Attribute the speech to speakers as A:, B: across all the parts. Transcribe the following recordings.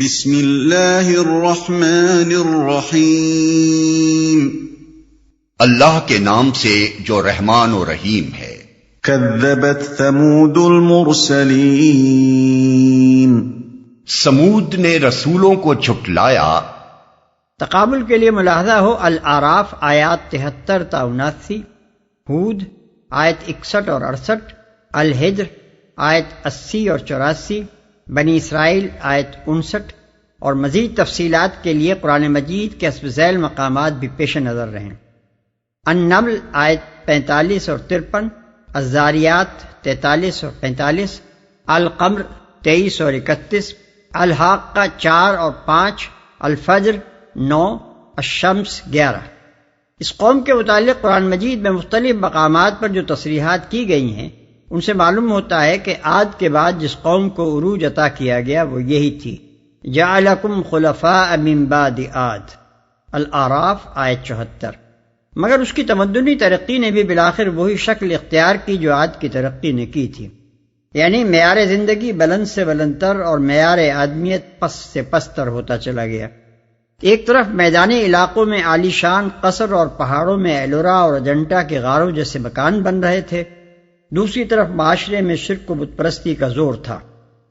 A: بسم اللہ الرحمن الرحیم،
B: اللہ کے نام سے جو رحمان و رحیم ہے۔
A: کذبت ثمود المرسلین،
B: سمود نے رسولوں کو جھٹلایا۔
C: تقابل کے لیے ملاحظہ ہو، الاعراف آیات 73 تا 79، ہود آیت 61 اور 68، الحجر آیت 80 اور 84، بنی اسرائیل آیت 59، اور مزید تفصیلات کے لیے قرآن مجید کے حسب ذیل مقامات بھی پیش نظر رہیں۔ النمل آیت 45 اور 53، الذاریات 43 اور 45، القمر 23 اور 31، الحاقہ 4 اور 5، الفجر 9، الشمس 11۔ اس قوم کے متعلق قرآن مجید میں مختلف مقامات پر جو تصریحات کی گئی ہیں ان سے معلوم ہوتا ہے کہ عاد کے بعد جس قوم کو عروج عطا کیا گیا وہ یہی تھی۔ جعلکم خلفاء من بعد عاد، الاعراف آیت 74۔ مگر اس کی تمدنی ترقی نے بھی بالآخر وہی شکل اختیار کی جو عاد کی ترقی نے کی تھی، یعنی معیار زندگی بلند سے بلندتر اور معیار آدمیت پست سے پستر ہوتا چلا گیا۔ ایک طرف میدانی علاقوں میں عالی شان قصر اور پہاڑوں میں ایلورا اور اجنٹا کے غاروں جیسے مکان بن رہے تھے، دوسری طرف معاشرے میں شرک و بت پرستی کا زور تھا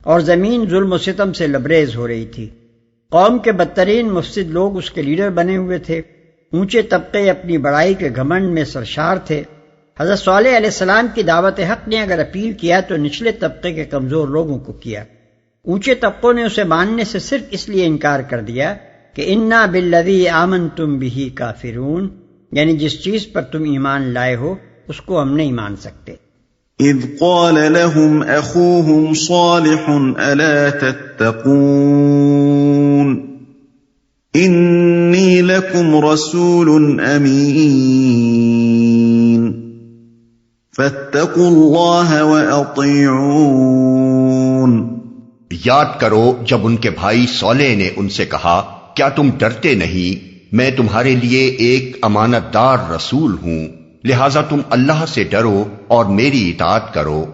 C: اور زمین ظلم و ستم سے لبریز ہو رہی تھی۔ قوم کے بدترین مفسد لوگ اس کے لیڈر بنے ہوئے تھے، اونچے طبقے اپنی بڑائی کے گھمنڈ میں سرشار تھے۔ حضرت صالح علیہ السلام کی دعوت حق نے اگر اپیل کیا تو نچلے طبقے کے کمزور لوگوں کو کیا، اونچے طبقوں نے اسے ماننے سے صرف اس لیے انکار کر دیا کہ انا بالذی آمنتم بہ کافرون، یعنی جس چیز پر تم ایمان لائے ہو اس کو ہم نہیں مان سکتے۔
A: اذ قال لهم اخوهم صالح الا تتقون انی لکم رسول امین فاتقوا اللہ واطیعون۔
B: یاد کرو جب ان کے بھائی صالح نے ان سے کہا، کیا تم ڈرتے نہیں؟ میں تمہارے لیے ایک امانت دار رسول ہوں، لہذا تم اللہ سے ڈرو اور میری اطاعت کرو۔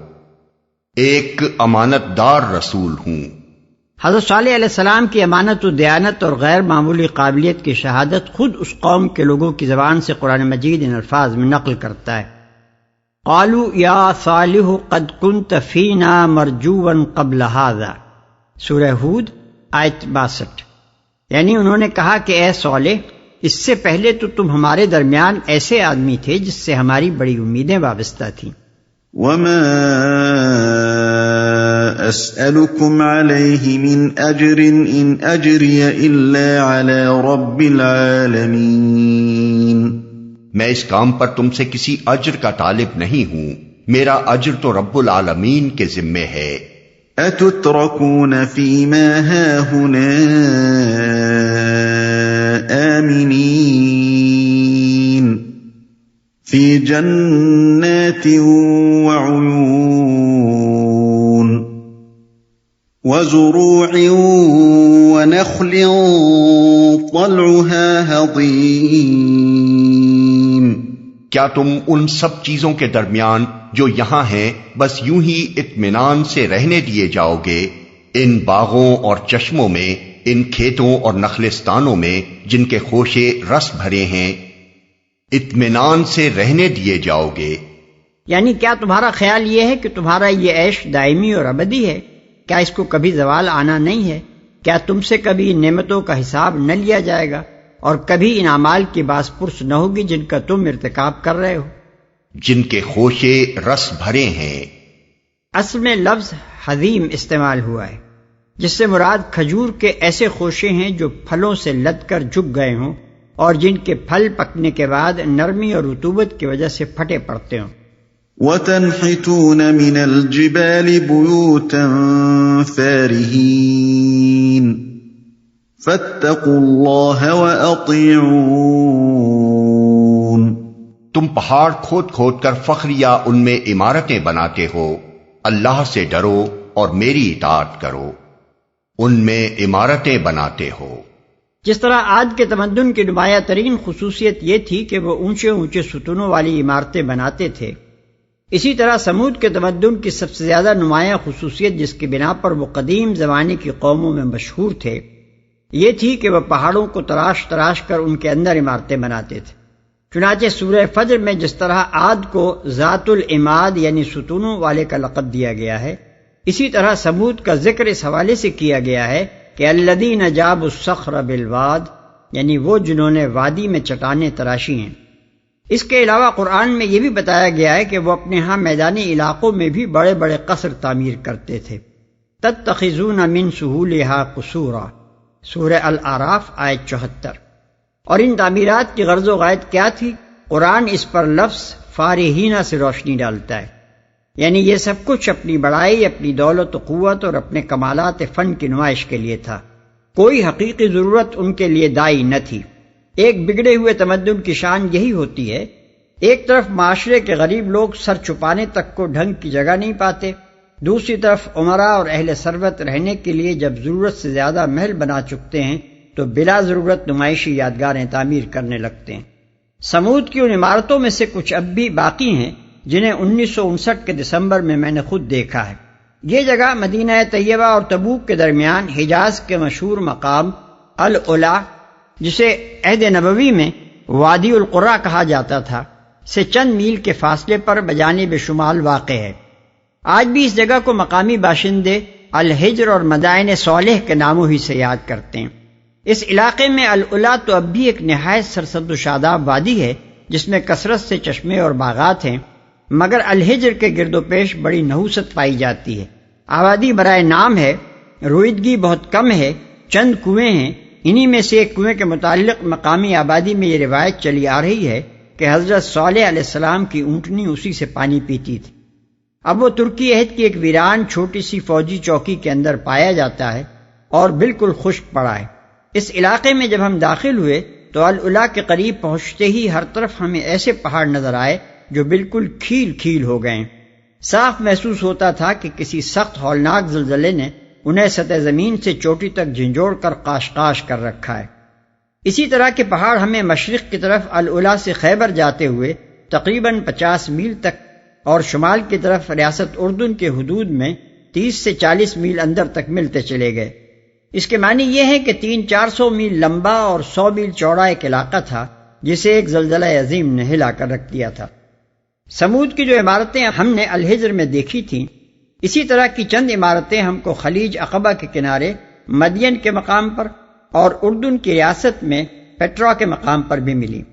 B: ایک امانت دار رسول ہوں۔
C: حضرت صالح علیہ السلام کی امانت و دیانت اور غیر معمولی قابلیت کی شہادت خود اس قوم کے لوگوں کی زبان سے قرآن مجید ان الفاظ میں نقل کرتا ہے۔ قالوا یا صالح قد كنت فینا مرجوا قبل هذا، سورہ ہود آیت 62۔ یعنی انہوں نے کہا کہ اے صالح، اس سے پہلے تو تم ہمارے درمیان ایسے آدمی تھے جس سے ہماری بڑی امیدیں وابستہ تھیں۔
A: وما اسألكم عليه من اجر ان اجري الا على رب العالمين،
B: میں اس کام پر تم سے کسی اجر کا طالب نہیں ہوں، میرا اجر تو رب العالمین کے ذمے ہے۔
A: اتتركون فيما هاهنا آمنين في جنات وعيون وزروع ونخل طلعها هضيم۔
B: کیا تم ان سب چیزوں کے درمیان جو یہاں ہیں بس یوں ہی اطمینان سے رہنے دیے جاؤ گے؟ ان باغوں اور چشموں میں، ان کھیتوں اور نخلستانوں میں جن کے خوشے رس بھرے ہیں، اطمینان سے رہنے دیے جاؤ گے؟
C: یعنی کیا تمہارا خیال یہ ہے کہ تمہارا یہ عیش دائمی اور ابدی ہے؟ کیا اس کو کبھی زوال آنا نہیں ہے؟ کیا تم سے کبھی ان نعمتوں کا حساب نہ لیا جائے گا اور کبھی ان اعمال کی باس پرس نہ ہوگی جن کا تم ارتکاب کر رہے ہو؟
B: جن کے خوشے رس بھرے ہیں۔
C: اصل میں لفظ حظیم استعمال ہوا ہے، جس سے مراد کھجور کے ایسے خوشے ہیں جو پھلوں سے لد کر جھک گئے ہوں اور جن کے پھل پکنے کے بعد نرمی اور رطوبت کی وجہ سے پھٹے پڑتے ہوں۔
A: وَتَنْحِتُونَ مِنَ الْجِبَالِ بُيُوتًا فَارِهِينَ فَاتَّقُوا اللَّهَ وَأَطِيعُونَ۔
B: تم پہاڑ کھود کھود کر فخریہ ان میں عمارتیں بناتے ہو، اللہ سے ڈرو اور میری اطاعت کرو۔ ان میں عمارتیں بناتے ہو۔
C: جس طرح عاد کے تمدن کی نمایاں ترین خصوصیت یہ تھی کہ وہ اونچے اونچے ستونوں والی عمارتیں بناتے تھے، اسی طرح سمود کے تمدن کی سب سے زیادہ نمایاں خصوصیت جس کی بنا پر وہ قدیم زمانے کی قوموں میں مشہور تھے یہ تھی کہ وہ پہاڑوں کو تراش تراش کر ان کے اندر عمارتیں بناتے تھے۔ چنانچہ سورہ فجر میں جس طرح عاد کو ذات العماد یعنی ستونوں والے کا لقب دیا گیا ہے، اسی طرح سمود کا ذکر اس حوالے سے کیا گیا ہے کہ الذین جابوا الصخر بالواد، یعنی وہ جنہوں نے وادی میں چٹانیں تراشی ہیں۔ اس کے علاوہ قرآن میں یہ بھی بتایا گیا ہے کہ وہ اپنے ہاں میدانی علاقوں میں بھی بڑے بڑے قصر تعمیر کرتے تھے۔ تتخذون من سہولها قصورا، سورہ الاعراف آیت 74۔ اور ان تعمیرات کی غرض و غایت کیا تھی؟ قرآن اس پر لفظ فارحینہ سے روشنی ڈالتا ہے، یعنی یہ سب کچھ اپنی بڑائی، اپنی دولت و قوت اور اپنے کمالات فن کی نمائش کے لیے تھا، کوئی حقیقی ضرورت ان کے لیے داعی نہ تھی۔ ایک بگڑے ہوئے تمدن کی شان یہی ہوتی ہے، ایک طرف معاشرے کے غریب لوگ سر چھپانے تک کو ڈھنگ کی جگہ نہیں پاتے، دوسری طرف عمراء اور اہل ثروت رہنے کے لیے جب ضرورت سے زیادہ محل بنا چکتے ہیں تو بلا ضرورت نمائشی یادگاریں تعمیر کرنے لگتے ہیں۔ سمود کی ان عمارتوں میں سے کچھ اب بھی باقی ہیں جنہیں 1959 کے دسمبر میں نے خود دیکھا ہے۔ یہ جگہ مدینہ طیبہ اور تبوک کے درمیان حجاز کے مشہور مقام العلا، جسے عہد نبوی میں وادی القرا کہا جاتا تھا، سے چند میل کے فاصلے پر بجانب شمال واقع ہے۔ آج بھی اس جگہ کو مقامی باشندے الحجر اور مدائن صالح کے ناموں ہی سے یاد کرتے ہیں۔ اس علاقے میں العلا تو اب بھی ایک نہایت سرسبز و شاداب وادی ہے جس میں کثرت سے چشمے اور باغات ہیں، مگر الحجر کے گرد و پیش بڑی نحوست پائی جاتی ہے۔ آبادی برائے نام ہے، رویدگی بہت کم ہے، چند کنویں ہیں۔ انہی میں سے ایک کنویں کے متعلق مقامی آبادی میں یہ روایت چلی آ رہی ہے کہ حضرت صالح علیہ السلام کی اونٹنی اسی سے پانی پیتی تھی۔ اب وہ ترکی عہد کی ایک ویران چھوٹی سی فوجی چوکی کے اندر پایا جاتا ہے اور بالکل خشک پڑا ہے۔ اس علاقے میں جب ہم داخل ہوئے تو العلا کے قریب پہنچتے ہی ہر طرف ہمیں ایسے پہاڑ نظر آئے جو بالکل کھیل کھیل ہو گئے۔ صاف محسوس ہوتا تھا کہ کسی سخت ہولناک زلزلے نے انہیں سطح زمین سے چوٹی تک جھنجھوڑ کر قاش کر رکھا ہے۔ اسی طرح کے پہاڑ ہمیں مشرق کی طرف العلا سے خیبر جاتے ہوئے تقریباً 50 میل تک اور شمال کی طرف ریاست اردن کے حدود میں 30 سے 40 میل اندر تک ملتے چلے گئے۔ اس کے معنی یہ ہے کہ 300-400 میل لمبا اور 100 میل چوڑا ایک علاقہ تھا جسے ایک زلزلہ عظیم نے ہلا کر رکھ دیا تھا۔ سمود کی جو عمارتیں ہم نے الحجر میں دیکھی تھیں، اسی طرح کی چند عمارتیں ہم کو خلیج عقبہ کے کنارے مدین کے مقام پر اور اردن کی ریاست میں پیٹرا کے مقام پر بھی ملی۔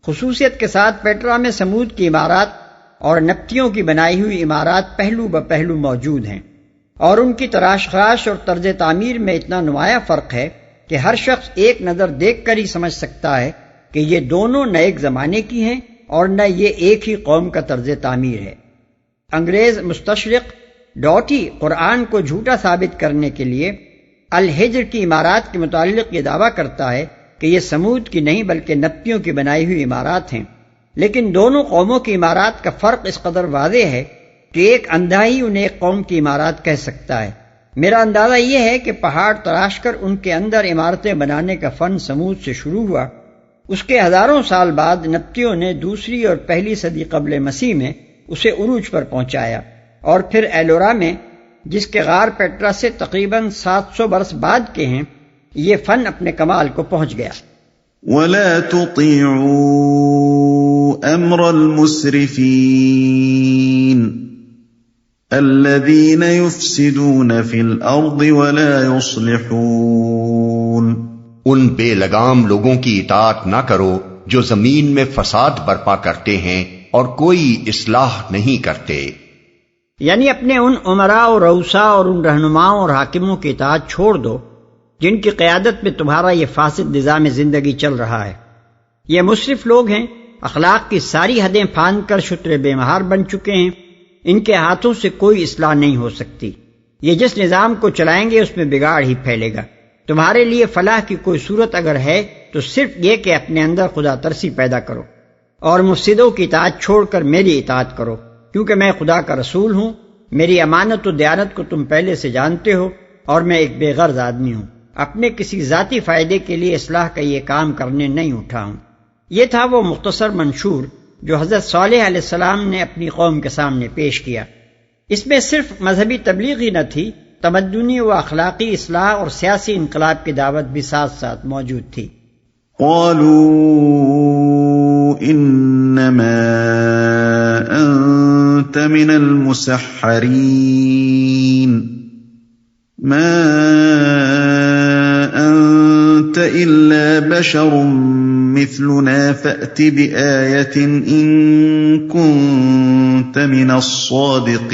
C: خصوصیت کے ساتھ پیٹرا میں سمود کی عمارات اور نبتیوں کی بنائی ہوئی عمارات پہلو بپہلو موجود ہیں، اور ان کی تراش خراش اور طرز تعمیر میں اتنا نمایاں فرق ہے کہ ہر شخص ایک نظر دیکھ کر ہی سمجھ سکتا ہے کہ یہ دونوں نہ ایک زمانے کی ہیں اور نہ یہ ایک ہی قوم کا طرز تعمیر ہے۔ انگریز مستشرق ڈاٹی قرآن کو جھوٹا ثابت کرنے کے لیے الحجر کی عمارات کے متعلق یہ دعویٰ کرتا ہے کہ یہ سمود کی نہیں بلکہ نبتیوں کی بنائی ہوئی عمارات ہیں، لیکن دونوں قوموں کی عمارات کا فرق اس قدر واضح ہے کہ ایک اندھا ہی انہیں ایک قوم کی عمارات کہہ سکتا ہے۔ میرا اندازہ یہ ہے کہ پہاڑ تراش کر ان کے اندر عمارتیں بنانے کا فن سمود سے شروع ہوا، اس کے ہزاروں سال بعد نبتیوں نے دوسری اور پہلی صدی قبل مسیح میں اسے عروج پر پہنچایا، اور پھر ایلورا میں جس کے غار پیٹرا سے تقریباً 700 برس بعد کے ہیں یہ فن اپنے کمال کو پہنچ گیا۔
A: وَلَا تُطِيعُوا أَمْرَ الْمُسْرِفِينَ الَّذِينَ يُفْسِدُونَ فِي الْأَرْضِ وَلَا يُصْلِحُونَ،
B: ان بے لگام لوگوں کی اطاعت نہ کرو جو زمین میں فساد برپا کرتے ہیں اور کوئی اصلاح نہیں کرتے۔
C: یعنی اپنے ان عمراء و رؤساء اور ان رہنماؤں اور حاکموں کی اطاعت چھوڑ دو جن کی قیادت میں تمہارا یہ فاسد نظام زندگی چل رہا ہے۔ یہ مصرف لوگ ہیں، اخلاق کی ساری حدیں پھاند کر شتر بے مہار بن چکے ہیں، ان کے ہاتھوں سے کوئی اصلاح نہیں ہو سکتی۔ یہ جس نظام کو چلائیں گے اس میں بگاڑ ہی پھیلے گا۔ تمہارے لیے فلاح کی کوئی صورت اگر ہے تو صرف یہ کہ اپنے اندر خدا ترسی پیدا کرو اور مفسدوں کی اطاعت چھوڑ کر میری اطاعت کرو، کیونکہ میں خدا کا رسول ہوں، میری امانت و دیانت کو تم پہلے سے جانتے ہو، اور میں ایک بے غرض آدمی ہوں، اپنے کسی ذاتی فائدے کے لیے اصلاح کا یہ کام کرنے نہیں اٹھا ہوں۔ یہ تھا وہ مختصر منشور جو حضرت صالح علیہ السلام نے اپنی قوم کے سامنے پیش کیا۔ اس میں صرف مذہبی تبلیغ ہی نہ تھی، تمدنی و اخلاقی اصلاح اور سیاسی انقلاب کی دعوت بھی ساتھ ساتھ موجود تھی۔
A: قالوا انما انت من المسحرین ما انت الا بشر مثلنا فأت بآیة ان كنت من الصادقین۔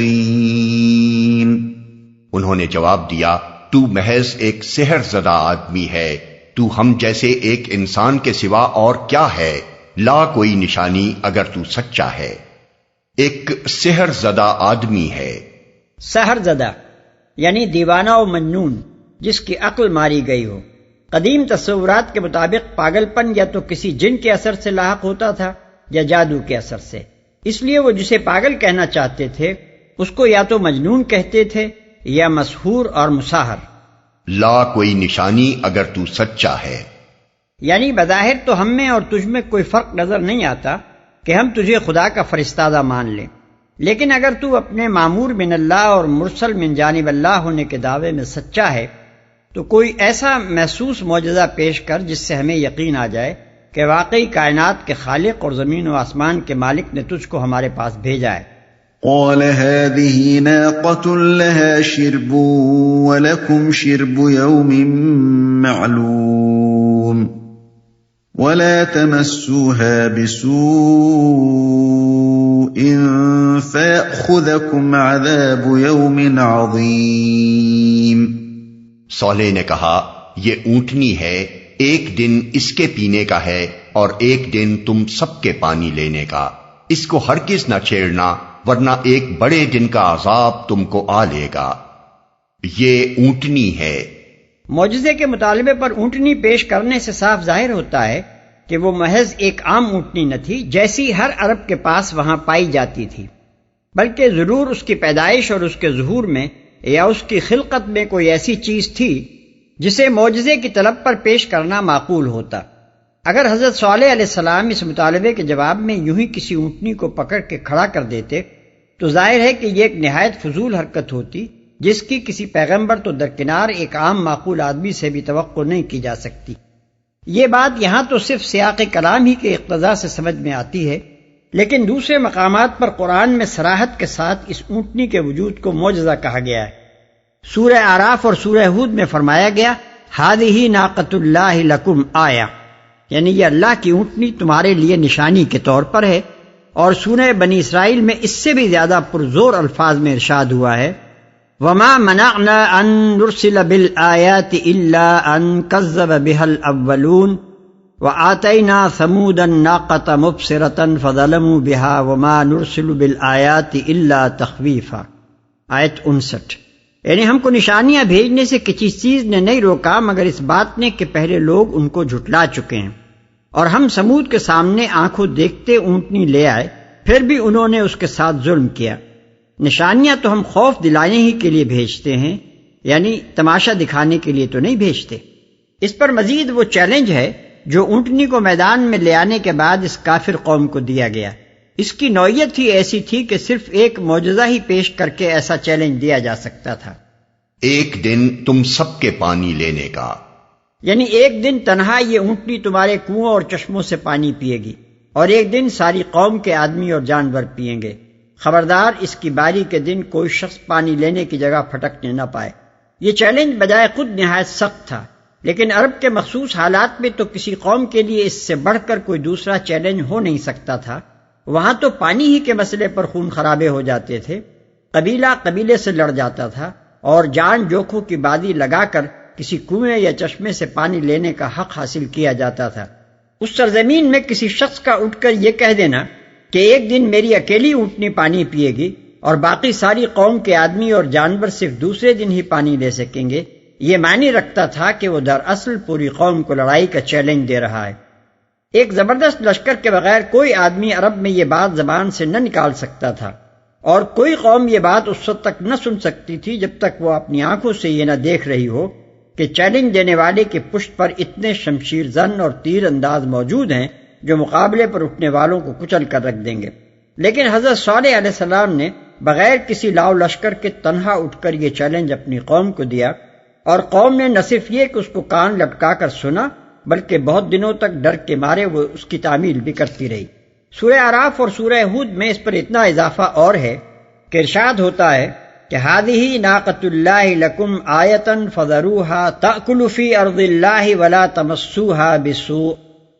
B: انہوں نے جواب دیا، تو محض ایک سحر زدہ آدمی ہے، تو ہم جیسے ایک انسان کے سوا اور کیا ہے، لا کوئی نشانی اگر تو سچا ہے۔ ایک سحر زدہ آدمی ہے۔
C: سحر زدہ یعنی دیوانہ و مجنون، جس کی عقل ماری گئی ہو۔ قدیم تصورات کے مطابق پاگل پن یا تو کسی جن کے اثر سے لاحق ہوتا تھا یا جادو کے اثر سے، اس لیے وہ جسے پاگل کہنا چاہتے تھے اس کو یا تو مجنون کہتے تھے یا مسحور اور مساحر۔
B: لا کوئی نشانی اگر تو سچا ہے،
C: یعنی بظاہر تو ہم میں اور تجھ میں کوئی فرق نظر نہیں آتا کہ ہم تجھے خدا کا فرستادہ مان لیں، لیکن اگر تو اپنے مامور من اللہ اور مرسل من جانب اللہ ہونے کے دعوے میں سچا ہے تو کوئی ایسا محسوس معجزہ پیش کر جس سے ہمیں یقین آ جائے کہ واقعی کائنات کے خالق اور زمین و آسمان کے مالک نے تجھ کو ہمارے پاس بھیجا ہے۔
A: قال هذه ناقة لها شرب ولكم شرب يوم معلوم ولا تمسوها بسوء فيأخذكم عذاب يوم عظيم۔
B: صالح نے کہا، یہ اونٹنی ہے، ایک دن اس کے پینے کا ہے اور ایک دن تم سب کے پانی لینے کا، اس کو ہرگز نہ چھیڑنا ورنہ ایک بڑے دن کا عذاب تم کو آ لے گا۔ یہ اونٹنی ہے۔
C: معجزے کے مطالبے پر اونٹنی پیش کرنے سے صاف ظاہر ہوتا ہے کہ وہ محض ایک عام اونٹنی نہ تھی جیسی ہر عرب کے پاس وہاں پائی جاتی تھی، بلکہ ضرور اس کی پیدائش اور اس کے ظہور میں یا اس کی خلقت میں کوئی ایسی چیز تھی جسے معجزے کی طلب پر پیش کرنا معقول ہوتا۔ اگر حضرت صالح علیہ السلام اس مطالبے کے جواب میں یوں ہی کسی اونٹنی کو پکڑ کے کھڑا کر دیتے تو ظاہر ہے کہ یہ ایک نہایت فضول حرکت ہوتی جس کی کسی پیغمبر تو درکنار ایک عام معقول آدمی سے بھی توقع نہیں کی جا سکتی۔ یہ بات یہاں تو صرف سیاق کلام ہی کے اقتضاء سے سمجھ میں آتی ہے، لیکن دوسرے مقامات پر قرآن میں صراحت کے ساتھ اس اونٹنی کے وجود کو معجزہ کہا گیا ہے۔ سورہ اعراف اور سورہ ہود میں فرمایا گیا ہذہ ناقۃ اللہ لکم آیہ، یعنی یہ اللہ کی اونٹنی تمہارے لیے نشانی کے طور پر ہے، اور سورہ بنی اسرائیل میں اس سے بھی زیادہ پرزور الفاظ میں ارشاد ہوا ہے وَمَا مَنَعْنَا أَن نُرْسِلَ بِالْآيَاتِ إِلَّا أَن كَذَّبَ بِهَا الْأَوَّلُونَ وَآتَيْنَا ثَمُودَ النَّاقَةَ مُبْصِرَةً فَظَلَمُوا بِهَا وَمَا نُرْسِلُ بِالْآيَاتِ إِلَّا تَخْوِيفًا۔ آیت 59۔ یعنی ہم کو نشانیاں بھیجنے سے کسی چیز نے نہیں روکا مگر اس بات نے کہ پہلے لوگ ان کو جھٹلا چکے ہیں، اور ہم سمود کے سامنے آنکھوں دیکھتے اونٹنی لے آئے، پھر بھی انہوں نے اس کے ساتھ ظلم کیا۔ نشانیاں تو ہم خوف دلانے ہی کے لیے بھیجتے ہیں، یعنی تماشا دکھانے کے لیے تو نہیں بھیجتے۔ اس پر مزید وہ چیلنج ہے جو اونٹنی کو میدان میں لے آنے کے بعد اس کافر قوم کو دیا گیا۔ اس کی نوعیت ہی ایسی تھی کہ صرف ایک معجزہ ہی پیش کر کے ایسا چیلنج دیا جا سکتا تھا۔
B: ایک دن تم سب کے پانی لینے کا،
C: یعنی ایک دن تنہا یہ اونٹنی تمہارے کنووں اور چشموں سے پانی پیے گی، اور ایک دن ساری قوم کے آدمی اور جانور پئیں گے۔ خبردار اس کی باری کے دن کوئی شخص پانی لینے کی جگہ پھٹکنے نہ پائے۔ یہ چیلنج بجائے خود نہایت سخت تھا، لیکن عرب کے مخصوص حالات میں تو کسی قوم کے لیے اس سے بڑھ کر کوئی دوسرا چیلنج ہو نہیں سکتا تھا۔ وہاں تو پانی ہی کے مسئلے پر خون خرابے ہو جاتے تھے، قبیلہ قبیلے سے لڑ جاتا تھا، اور جان جوکھوں کی بازی لگا کر کسی کنویں یا چشمے سے پانی لینے کا حق حاصل کیا جاتا تھا۔ اس سرزمین میں کسی شخص کا اٹھ کر یہ کہہ دینا کہ ایک دن میری اکیلی اونٹنی پانی پیے گی اور باقی ساری قوم کے آدمی اور جانور صرف دوسرے دن ہی پانی لے سکیں گے، یہ معنی رکھتا تھا کہ وہ دراصل پوری قوم کو لڑائی کا چیلنج دے رہا ہے۔ ایک زبردست لشکر کے بغیر کوئی آدمی عرب میں یہ بات زبان سے نہ نکال سکتا تھا، اور کوئی قوم یہ بات اس وقت تک نہ سن سکتی تھی جب تک وہ اپنی آنکھوں سے یہ نہ دیکھ رہی ہو کہ چیلنج دینے والے کی پشت پر اتنے شمشیر زن اور تیر انداز موجود ہیں جو مقابلے پر اٹھنے والوں کو کچل کر رکھ دیں گے۔ لیکن حضرت صالح علیہ السلام نے بغیر کسی لاؤ لشکر کے تنہا اٹھ کر یہ چیلنج اپنی قوم کو دیا، اور قوم نے نہ صرف یہ کہ اس کو کان لٹکا کر سنا، بلکہ بہت دنوں تک ڈر کے مارے وہ اس کی تعمیل بھی کرتی رہی۔ سورہ اعراف اور سورہ ہود میں اس پر اتنا اضافہ اور ہے کہ ارشاد ہوتا ہے کہ هذه ناقۃ اللہ لکم آیۃ فذروها تأکل فی ارض اللہ ولا تمسوها بسوء،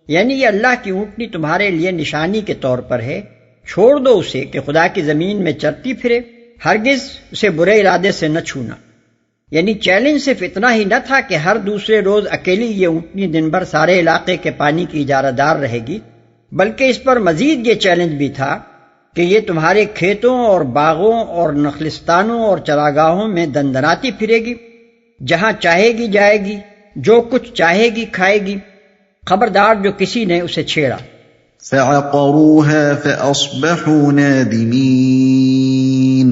C: یعنی یہ اللہ کی اونٹنی تمہارے لیے نشانی کے طور پر ہے، چھوڑ دو اسے کہ خدا کی زمین میں چرتی پھرے، ہرگز اسے برے ارادے سے نہ چھونا۔ یعنی چیلنج صرف اتنا ہی نہ تھا کہ ہر دوسرے روز اکیلی یہ اونٹنی دن بھر سارے علاقے کے پانی کی اجارہ دار رہے گی، بلکہ اس پر مزید یہ چیلنج بھی تھا کہ یہ تمہارے کھیتوں اور باغوں اور نخلستانوں اور چراگاہوں میں دندناتی پھرے گی، جہاں چاہے گی جائے گی، جو کچھ چاہے گی کھائے گی، خبردار جو کسی نے اسے چھیڑا۔
A: فعقروها فأصبحوا نادمين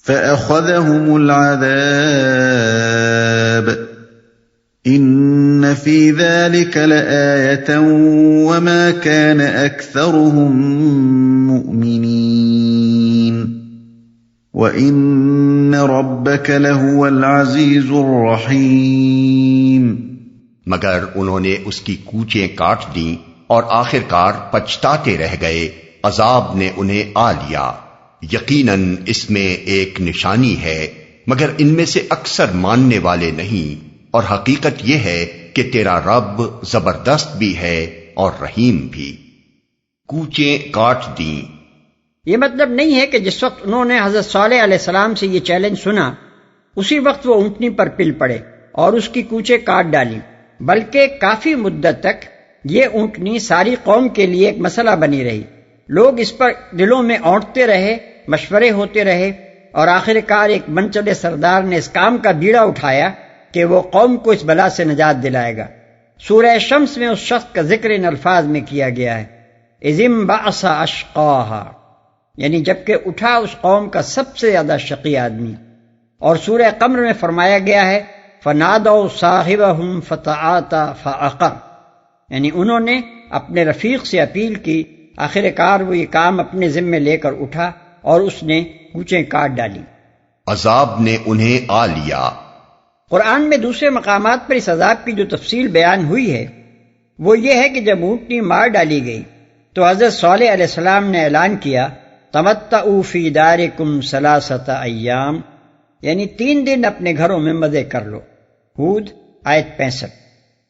A: فأخذهم العذاب إن في ذلك لآية وما كان أكثرهم مؤمنين وإن ربك لهو العزيز الرحيم۔
B: مگر انہوں نے اس کی کوچیں کاٹ دیں اور آخرکار پچھتاتے رہ گئے، عذاب نے انہیں آ لیا۔ یقیناً اس میں ایک نشانی ہے، مگر ان میں سے اکثر ماننے والے نہیں، اور حقیقت یہ ہے کہ تیرا رب زبردست بھی ہے اور رحیم بھی۔ کوچیں کاٹ دیں،
C: یہ مطلب نہیں ہے کہ جس وقت انہوں نے حضرت صالح علیہ السلام سے یہ چیلنج سنا اسی وقت وہ اونٹنی پر پل پڑے اور اس کی کوچیں کاٹ ڈالی، بلکہ کافی مدت تک یہ اونٹنی ساری قوم کے لیے ایک مسئلہ بنی رہی۔ لوگ اس پر دلوں میں اونٹتے رہے، مشورے ہوتے رہے، اور آخر کار ایک من چلے سردار نے اس کام کا بیڑا اٹھایا کہ وہ قوم کو اس بلا سے نجات دلائے گا۔ سورہ شمس میں اس شخص کا ذکر ان الفاظ میں کیا گیا ہے، اذ انبعث اشقاها، یعنی جبکہ اٹھا اس قوم کا سب سے زیادہ شقی آدمی۔ اور سورہ قمر میں فرمایا گیا ہے فنادوا صاحبهم فتعاطى فعقر، یعنی انہوں نے اپنے رفیق سے اپیل کی، آخر کار وہ یہ کام اپنے ذمے لے کر اٹھا اور اس نے کوچیں کاٹ ڈالی۔
B: عذاب نے انہیں آ لیا۔
C: قرآن میں دوسرے مقامات پر اس عذاب کی جو تفصیل بیان ہوئی ہے وہ یہ ہے کہ جب اونٹنی مار ڈالی گئی تو حضرت صالح علیہ السلام نے اعلان کیا تمتعوا فی دارکم ثلاثۃ ایام، یعنی 3 دن اپنے گھروں میں مزے کر لو۔ ہود آیت 65۔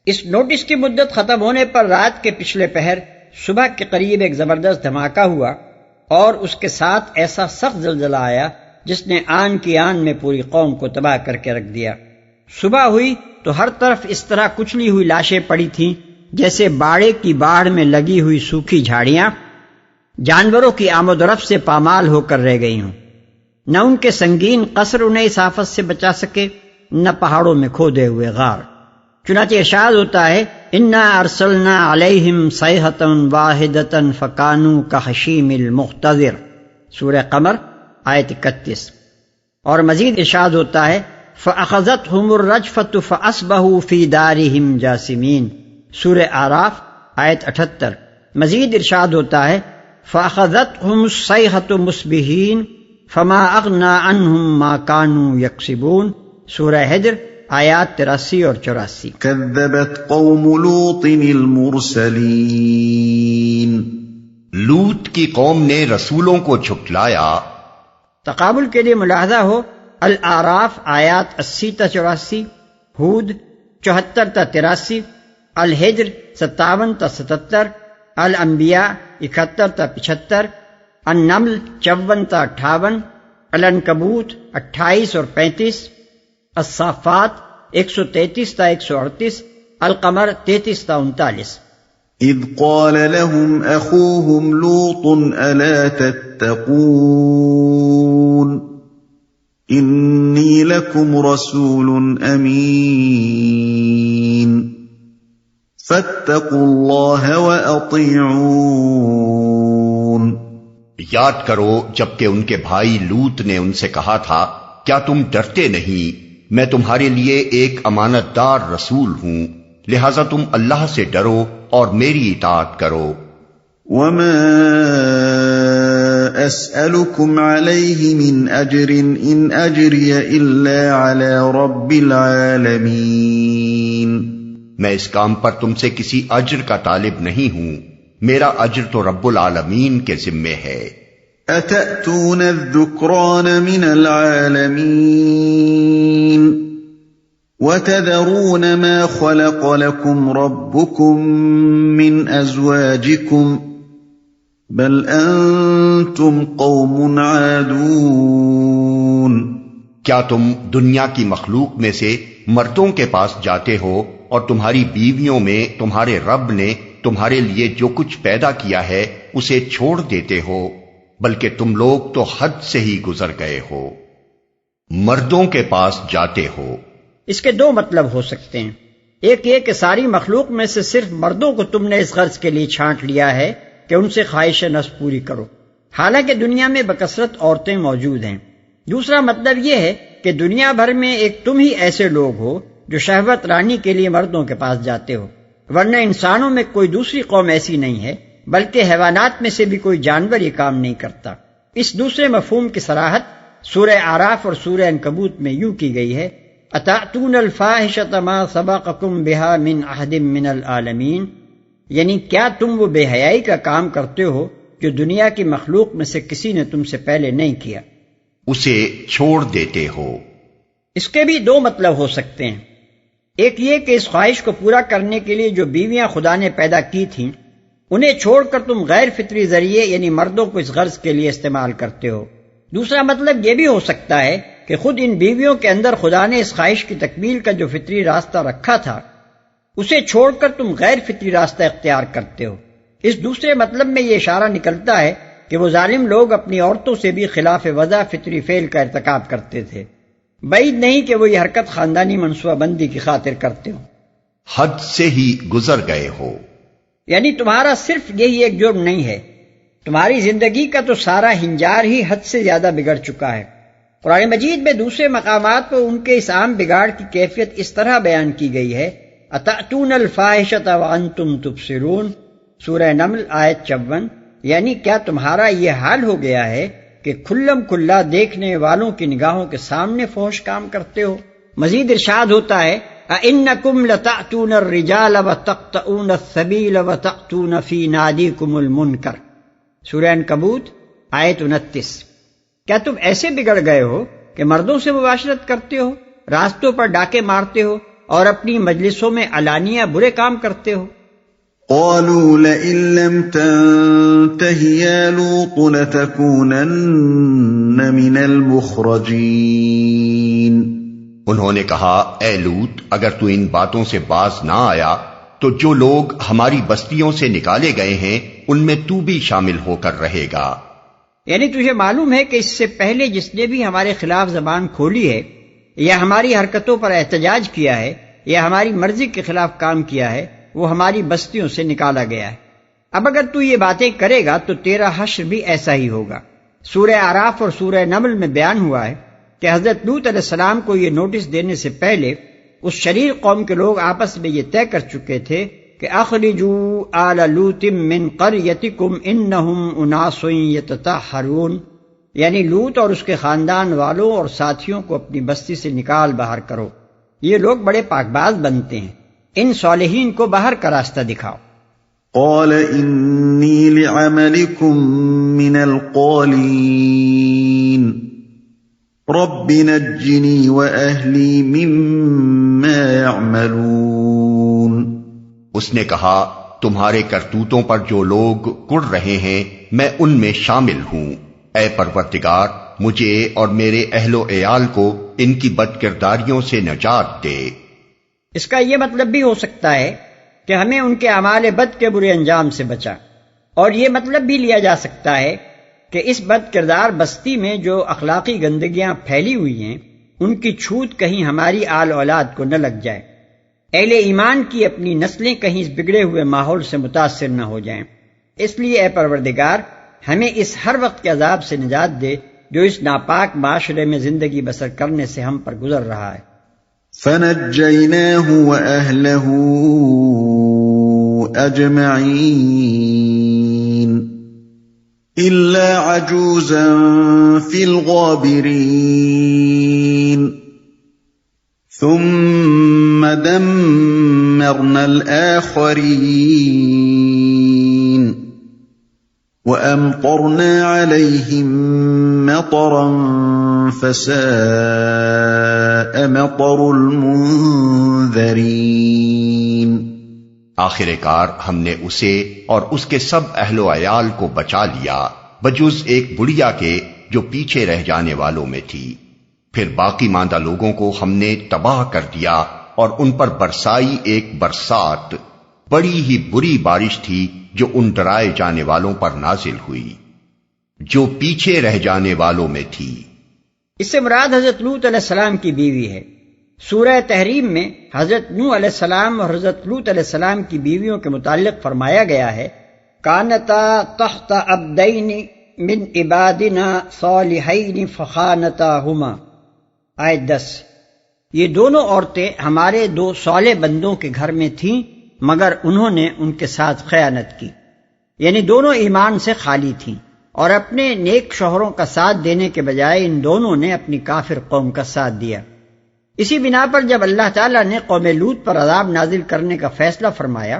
C: اس نوٹس کی مدت ختم ہونے پر رات کے پچھلے پہر صبح کے قریب ایک زبردست دھماکہ ہوا اور اس کے ساتھ ایسا سخت زلزلہ آیا جس نے آن کی آن میں پوری قوم کو تباہ کر کے رکھ دیا۔ صبح ہوئی تو ہر طرف اس طرح کچلی ہوئی لاشیں پڑی تھیں جیسے باڑے کی باڑھ میں لگی ہوئی سوکھی جھاڑیاں جانوروں کی آمد و رفت سے پامال ہو کر رہ گئی ہوں۔ نہ ان کے سنگین قصر انہیں اس آفت سے بچا سکے، نہ پہاڑوں میں کھودے ہوئے غار۔ چنانچہ ارشاد ہوتا ہے انا ارسلنا علیہم صیحۃ واحدۃ فکانوا کحشیم المحتضر، سورہ قمر آیت 31۔ اور مزید ارشاد ہوتا ہے فاخذتهم الرجفۃ فاصبحوا فی دارہم جاثمین، سورہ اعراف آیت 78۔ مزید ارشاد ہوتا ہے فاخذتهم الصیحۃ مصبحین فما اغنى عنهم ما كانوا یکسبون، سورہ حجر آیات 83 اور 84۔
A: كذبت قوم لوط المرسلین،
B: لوط کی قوم نے رسولوں کو جھٹلایا۔
C: تقابل کے لیے ملاحظہ ہو الاعراف آیات 80 تا 84، ہود 74 تا 83، الحجر 57 تا 77، الانبیاء 71 تا 75، النمل 54 تا 58، العنکبوت 28 اور 35، الصافات 133 تا 138، القمر 33 تا 39۔
A: اذ قال لهم اخوهم لوط الا تتقون انی لکم رسول امین فاتقوا اللہ واطیعون۔
B: یاد کرو جبکہ ان کے بھائی لوط نے ان سے کہا تھا کیا تم ڈرتے نہیں، میں تمہارے لیے ایک امانت دار رسول ہوں، لہذا تم اللہ سے ڈرو اور میری اطاعت کرو۔
A: وما اسألكم عليه من اجر ان اجري الا على رب العالمين۔
B: میں اس کام پر تم سے کسی اجر کا طالب نہیں ہوں، میرا اجر تو رب العالمین کے ذمے ہے۔
A: اتأتون الذکران من العالمین وتذرون ما خلق لكم ربكم من ازواجكم بل انتم قوم عادون۔
B: کیا تم دنیا کی مخلوق میں سے مردوں کے پاس جاتے ہو اور تمہاری بیویوں میں تمہارے رب نے تمہارے لیے جو کچھ پیدا کیا ہے اسے چھوڑ دیتے ہو؟ بلکہ تم لوگ تو حد سے ہی گزر گئے ہو۔ مردوں کے پاس جاتے ہو،
C: اس کے دو مطلب ہو سکتے ہیں۔ ایک یہ کہ ساری مخلوق میں سے صرف مردوں کو تم نے اس غرض کے لیے چھانٹ لیا ہے کہ ان سے خواہش نفس پوری کرو، حالانکہ دنیا میں بکثرت عورتیں موجود ہیں۔ دوسرا مطلب یہ ہے کہ دنیا بھر میں ایک تم ہی ایسے لوگ ہو جو شہوت رانی کے لیے مردوں کے پاس جاتے ہو، ورنہ انسانوں میں کوئی دوسری قوم ایسی نہیں ہے، بلکہ حیوانات میں سے بھی کوئی جانور یہ کام نہیں کرتا۔ اس دوسرے مفہوم کی صراحت سورہ اعراف اور سورہ عنکبوت میں یوں کی گئی ہے، اتأتون الفاحشۃ ما سبقکم بہا من احد من العالمین، یعنی کیا تم وہ بے حیائی کا کام کرتے ہو جو دنیا کی مخلوق میں سے کسی نے تم سے پہلے نہیں کیا۔
B: اسے چھوڑ دیتے ہو،
C: اس کے بھی دو مطلب ہو سکتے ہیں۔ ایک یہ کہ اس خواہش کو پورا کرنے کے لیے جو بیویاں خدا نے پیدا کی تھیں انہیں چھوڑ کر تم غیر فطری ذریعے یعنی مردوں کو اس غرض کے لیے استعمال کرتے ہو۔ دوسرا مطلب یہ بھی ہو سکتا ہے کہ خود ان بیویوں کے اندر خدا نے اس خواہش کی تکمیل کا جو فطری راستہ رکھا تھا اسے چھوڑ کر تم غیر فطری راستہ اختیار کرتے ہو۔ اس دوسرے مطلب میں یہ اشارہ نکلتا ہے کہ وہ ظالم لوگ اپنی عورتوں سے بھی خلاف وضع فطری فعل کا ارتکاب کرتے تھے، بعید نہیں کہ وہ یہ حرکت خاندانی منصوبہ بندی کی خاطر کرتے ہو۔
B: حد سے ہی گزر گئے ہو،
C: یعنی تمہارا صرف یہی ایک جرم نہیں ہے، تمہاری زندگی کا تو سارا ہنجار ہی حد سے زیادہ بگڑ چکا ہے۔ قرآن مجید میں دوسرے مقامات پر ان کے اس عام بگاڑ کی کیفیت اس طرح بیان کی گئی ہے، اتأتون الفاحشۃ وانتم تبصرون، سورہ نمل آیت 54، یعنی کیا تمہارا یہ حال ہو گیا ہے کہ کھلم کھلا دیکھنے والوں کی نگاہوں کے سامنے فحش کام کرتے ہو۔ مزید ارشاد ہوتا ہے اَإِنَّكُمْ لَتَأْتُونَ الرِّجَالَ وَتَقْطَعُونَ السَّبِيلَ وَتَأْتُونَ فِي نَادِيكُمُ الْمُنْكَرَ، سورہ عنکبوت آیت 29۔ کیا تم ایسے بگڑ گئے ہو کہ مردوں سے مباشرت کرتے ہو، راستوں پر ڈاکے مارتے ہو اور اپنی مجلسوں میں علانیہ برے کام کرتے ہو؟
A: قالوا لئن لم تنته يا لوط لتكونن من المخرجين۔
B: انہوں نے کہا، اے لوط اگر تو ان باتوں سے باز نہ آیا تو جو لوگ ہماری بستیوں سے نکالے گئے ہیں ان میں تو بھی شامل ہو کر رہے گا۔
C: یعنی تجھے معلوم ہے کہ اس سے پہلے جس نے بھی ہمارے خلاف زبان کھولی ہے یا ہماری حرکتوں پر احتجاج کیا ہے یا ہماری مرضی کے خلاف کام کیا ہے وہ ہماری بستیوں سے نکالا گیا ہے۔ اب اگر تو یہ باتیں کرے گا تو تیرا حشر بھی ایسا ہی ہوگا۔ سورہ اعراف اور سورہ نمل میں بیان ہوا ہے کہ حضرت لوط علیہ السلام کو یہ نوٹس دینے سے پہلے اس شریر قوم کے لوگ آپس میں یہ طے کر چکے تھے کہ اخرجوا آل لوط من قریتکم انہم اناس یتطہرون، یعنی لوط اور اس کے خاندان والوں اور ساتھیوں کو اپنی بستی سے نکال باہر کرو، یہ لوگ بڑے پاک باز بنتے ہیں، ان صالحین کو باہر کا راستہ دکھاؤ۔
A: قال انی لعملکم من القالین رب نجنی واہلی مما یعملون۔
B: اس نے کہا، تمہارے کرتوتوں پر جو لوگ کڑ رہے ہیں میں ان میں شامل ہوں، اے پروردگار مجھے اور میرے اہل و عیال کو ان کی بد کرداریوں سے نجات دے۔
C: اس کا یہ مطلب بھی ہو سکتا ہے کہ ہمیں ان کے اعمال بد کے برے انجام سے بچا، اور یہ مطلب بھی لیا جا سکتا ہے کہ اس بد کردار بستی میں جو اخلاقی گندگیاں پھیلی ہوئی ہیں ان کی چھوت کہیں ہماری آل اولاد کو نہ لگ جائے، اہل ایمان کی اپنی نسلیں کہیں اس بگڑے ہوئے ماحول سے متاثر نہ ہو جائیں۔ اس لیے اے پروردگار ہمیں اس ہر وقت کے عذاب سے نجات دے جو اس ناپاک معاشرے میں زندگی بسر کرنے سے ہم پر گزر رہا ہے۔
A: فنجیناہ وأہلہ أجمعين إلا عجوزا في الغابرين ثم دمرنا الآخرين وأمطرنا عليهم مطرا فساء مطر المنذرين۔
B: آخر کار ہم نے اسے اور اس کے سب اہل و عیال کو بچا لیا بجز ایک بڑھیا کے جو پیچھے رہ جانے والوں میں تھی، پھر باقی ماندہ لوگوں کو ہم نے تباہ کر دیا اور ان پر برسائی ایک برسات، بڑی ہی بری بارش تھی جو ان ڈرائے جانے والوں پر نازل ہوئی جو پیچھے رہ جانے والوں میں تھی۔
C: اس سے مراد حضرت لوط علیہ السلام کی بیوی ہے۔ سورہ تحریم میں حضرت نوح علیہ السلام اور حضرت لوط علیہ السلام کی بیویوں کے متعلق فرمایا گیا ہے کانتا تحت عبدین من عبادنا صالحین فخانتاہما، آیت 10۔ یہ دونوں عورتیں ہمارے دو صالح بندوں کے گھر میں تھیں مگر انہوں نے ان کے ساتھ خیانت کی، یعنی دونوں ایمان سے خالی تھیں اور اپنے نیک شوہروں کا ساتھ دینے کے بجائے ان دونوں نے اپنی کافر قوم کا ساتھ دیا۔ اسی بنا پر جب اللہ تعالیٰ نے قوم لوط پر عذاب نازل کرنے کا فیصلہ فرمایا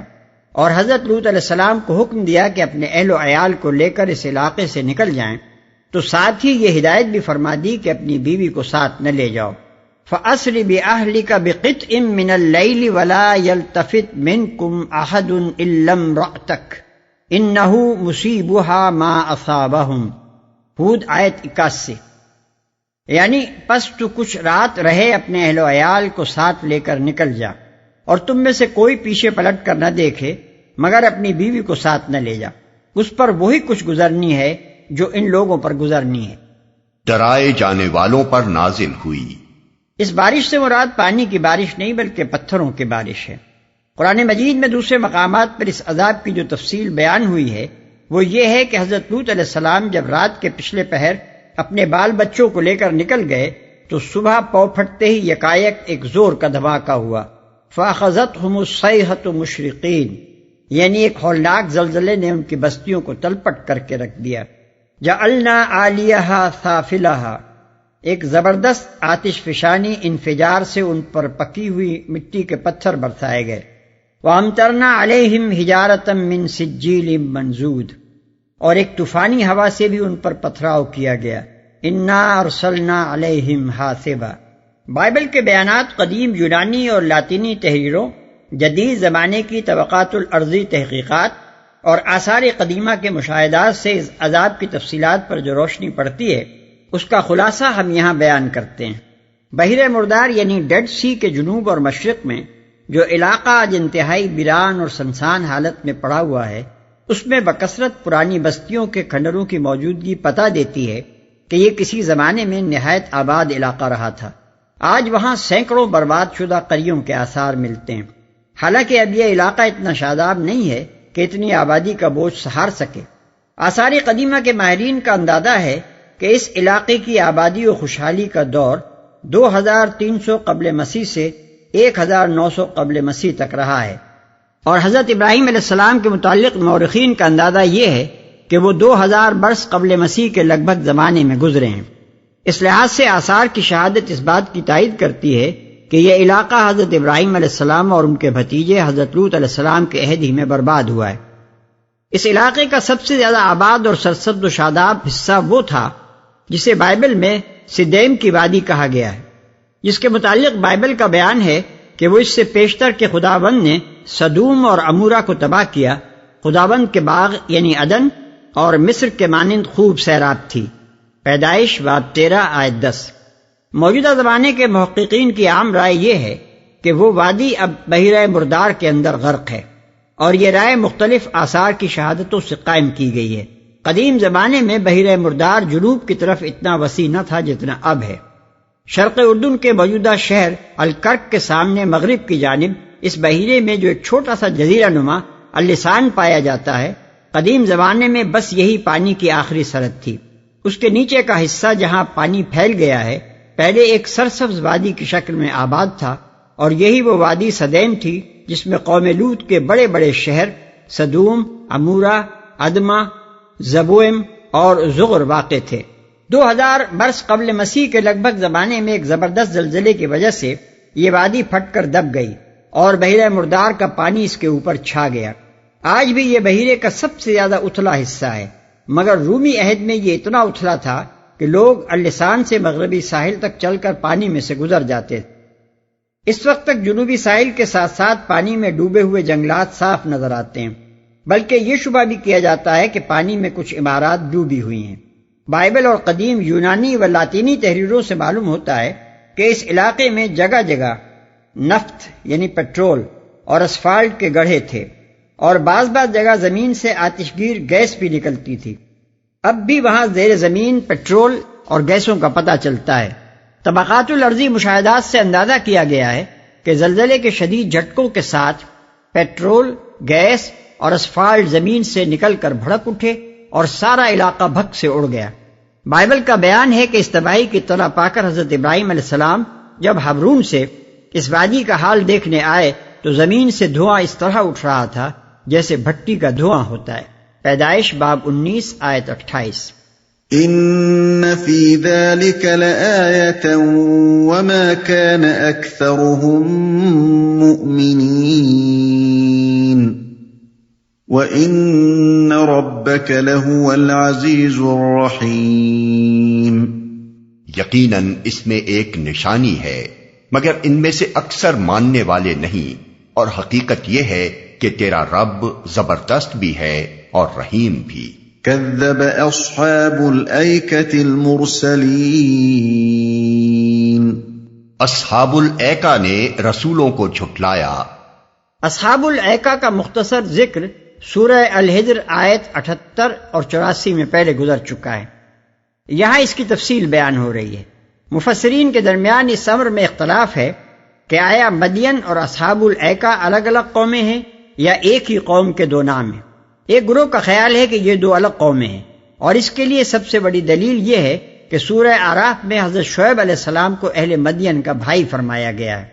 C: اور حضرت لوط علیہ السلام کو حکم دیا کہ اپنے اہل و عیال کو لے کر اس علاقے سے نکل جائیں، تو ساتھ ہی یہ ہدایت بھی فرما دی کہ اپنی بیوی کو ساتھ نہ لے جاؤ۔ فَأَسْرِ بِأَهْلِكَ بِقِطْعٍ مِّنَ اللَّيْلِ وَلَا يَلْتَفِتْ مِنْكُمْ أَحَدٌ إِلَّا امْرَأَتَكَ إِنَّهُ مُصِيبُهَا مَا أَصَابَهُمْ، ہود آیت 81۔ یعنی پس تو کچھ رات رہے اپنے اہل و عیال کو ساتھ لے کر نکل جا، اور تم میں سے کوئی پیچھے پلٹ کر نہ دیکھے مگر اپنی بیوی کو ساتھ نہ لے جا، اس پر وہی کچھ گزرنی ہے جو ان لوگوں پر گزرنی ہے۔
B: ڈرائے جانے والوں پر نازل ہوئی۔
C: اس بارش سے مراد پانی کی بارش نہیں بلکہ پتھروں کی بارش ہے۔ قرآن مجید میں دوسرے مقامات پر اس عذاب کی جو تفصیل بیان ہوئی ہے وہ یہ ہے کہ حضرت لوط علیہ السلام جب رات کے پچھلے پہر اپنے بال بچوں کو لے کر نکل گئے تو صبح پو پھٹتے ہی یکایک ایک زور کا دھماکہ ہوا، فَأَخَذَتْهُمُ الصَّيْحَةُ مُشْرِقِينَ، یعنی ایک ہولناک زلزلے نے ان کی بستیوں کو تلپٹ کر کے رکھ دیا۔ جَعَلْنَا عَالِيَهَا سَافِلَهَا، ایک زبردست آتش فشانی انفجار سے ان پر پکی ہوئی مٹی کے پتھر برسائے گئے۔ وَأَمْطَرْنَا عَلَيْهِمْ حِجَارَةً مِّن سِجِّيلٍ مَّنضُودٍ، اور ایک طوفانی ہوا سے بھی ان پر پتھراؤ کیا گیا۔ اِنَّا أَرْسَلْنَا عَلَيْهِمْ حَاصِبًا، بائبل کے بیانات قدیم یونانی اور لاطینی تحریروں، جدید زمانے کی طبقات الارضی تحقیقات اور آثار قدیمہ کے مشاہدات سے اس عذاب کی تفصیلات پر جو روشنی پڑتی ہے اس کا خلاصہ ہم یہاں بیان کرتے ہیں۔ بحر مردار یعنی ڈیڈ سی کے جنوب اور مشرق میں جو علاقہ آج انتہائی ویران اور سنسان حالت میں پڑا ہوا ہے، اس میں بکثرت پرانی بستیوں کے کھنڈروں کی موجودگی پتہ دیتی ہے کہ یہ کسی زمانے میں نہایت آباد علاقہ رہا تھا۔ آج وہاں سینکڑوں برباد شدہ قریوں کے آثار ملتے ہیں، حالانکہ اب یہ علاقہ اتنا شاداب نہیں ہے کہ اتنی آبادی کا بوجھ سہار سکے۔ آثار قدیمہ کے ماہرین کا اندازہ ہے کہ اس علاقے کی آبادی و خوشحالی کا دور 2300 قبل مسیح سے 1900 قبل مسیح تک رہا ہے، اور حضرت ابراہیم علیہ السلام کے متعلق مورخین کا اندازہ یہ ہے کہ وہ 2000 برس قبل مسیح کے لگ بھگ زمانے میں گزرے ہیں۔ اس لحاظ سے آثار کی شہادت اس بات کی تائید کرتی ہے کہ یہ علاقہ حضرت ابراہیم علیہ السلام اور ان کے بھتیجے حضرت لوط علیہ السلام کے عہد ہی میں برباد ہوا ہے۔ اس علاقے کا سب سے زیادہ آباد اور سرسبز و شاداب حصہ وہ تھا جسے بائبل میں سدیم کی وادی کہا گیا ہے، جس کے متعلق بائبل کا بیان ہے کہ وہ اس سے پیشتر کے خداوند نے سدوم اور عمورہ کو تباہ کیا۔ خداوند کے باغ یعنی عدن اور مصر کے مانند خوب سیراب تھی۔ پیدائش باب 13 آیت 10۔ موجودہ زمانے کے محققین کی عام رائے یہ ہے کہ وہ وادی اب بحیرہ مردار کے اندر غرق ہے، اور یہ رائے مختلف آثار کی شہادتوں سے قائم کی گئی ہے۔ قدیم زمانے میں بحیرہ مردار جنوب کی طرف اتنا وسیع نہ تھا جتنا اب ہے۔ شرق اردن کے موجودہ شہر الکرک کے سامنے مغرب کی جانب اس بحیرے میں جو ایک چھوٹا سا جزیرہ نما اللسان پایا جاتا ہے، قدیم زمانے میں بس یہی پانی کی آخری سرحد تھی۔ اس کے نیچے کا حصہ جہاں پانی پھیل گیا ہے پہلے ایک سرسبز وادی کی شکل میں آباد تھا، اور یہی وہ وادی سدیم تھی جس میں قوم لوط کے بڑے بڑے شہر سدوم، عمورہ، ادما، زبوئم اور زغر واقع تھے۔ 2000 برس قبل مسیح کے لگ بھگ زمانے میں ایک زبردست زلزلے کی وجہ سے یہ وادی پھٹ کر دب گئی اور بحیرہ مردار کا پانی اس کے اوپر چھا گیا۔ آج بھی یہ بحیرے کا سب سے زیادہ اتھلا حصہ ہے، مگر رومی عہد میں یہ اتنا اتھلا تھا کہ لوگ اللسان سے مغربی ساحل تک چل کر پانی میں سے گزر جاتے تھے۔ اس وقت تک جنوبی ساحل کے ساتھ ساتھ پانی میں ڈوبے ہوئے جنگلات صاف نظر آتے ہیں، بلکہ یہ شبہ بھی کیا جاتا ہے کہ پانی میں کچھ عمارات ڈوبی ہوئی ہیں۔ بائبل اور قدیم یونانی و لاطینی تحریروں سے معلوم ہوتا ہے کہ اس علاقے میں جگہ جگہ نفت یعنی پیٹرول اور اسفالٹ کے گڑھے تھے، اور بعض جگہ زمین سے آتش گیر گیس بھی نکلتی تھی۔ اب بھی وہاں زیر زمین پیٹرول اور گیسوں کا پتہ چلتا ہے۔ طبقات الارضی مشاہدات سے اندازہ کیا گیا ہے کہ زلزلے کے شدید جھٹکوں کے ساتھ پیٹرول، گیس اور اسفالٹ زمین سے نکل کر بھڑک اٹھے اور سارا علاقہ بھگ سے اڑ گیا۔ بائبل کا بیان ہے کہ اس تباہی کی اطلاع پا کر حضرت ابراہیم علیہ السلام جب حبرون سے اس وادی کا حال دیکھنے آئے تو زمین سے دھواں اس طرح اٹھ رہا تھا جیسے بھٹی کا دھواں ہوتا ہے۔ پیدائش باب 19 آیت 28۔
A: ان فی ذلک لآیۃ وما کان اکثرهم مؤمنین وَإِنَّ رَبَّكَ لَهُوَ الْعَزِيزُ الرَّحِيمُ۔
B: یقیناً اس میں ایک نشانی ہے، مگر ان میں سے اکثر ماننے والے نہیں، اور حقیقت یہ ہے کہ تیرا رب زبردست بھی ہے اور رحیم بھی۔
A: كذب اصحاب الایکۃ المرسلین۔
B: اصحاب الایکہ نے رسولوں کو جھٹلایا۔
C: اصحاب الایکہ کا مختصر ذکر سورہ الحجر آیت 78 اور 84 میں پہلے گزر چکا ہے۔ یہاں اس کی تفصیل بیان ہو رہی ہے۔ مفسرین کے درمیان اس امر میں اختلاف ہے کہ آیا مدین اور اصحاب الایکہ الگ الگ قومیں ہیں یا ایک ہی قوم کے دو نام ہیں۔ ایک گروہ کا خیال ہے کہ یہ دو الگ قومیں ہیں، اور اس کے لیے سب سے بڑی دلیل یہ ہے کہ سورہ اعراف میں حضرت شعیب علیہ السلام کو اہل مدین کا بھائی فرمایا گیا ہے۔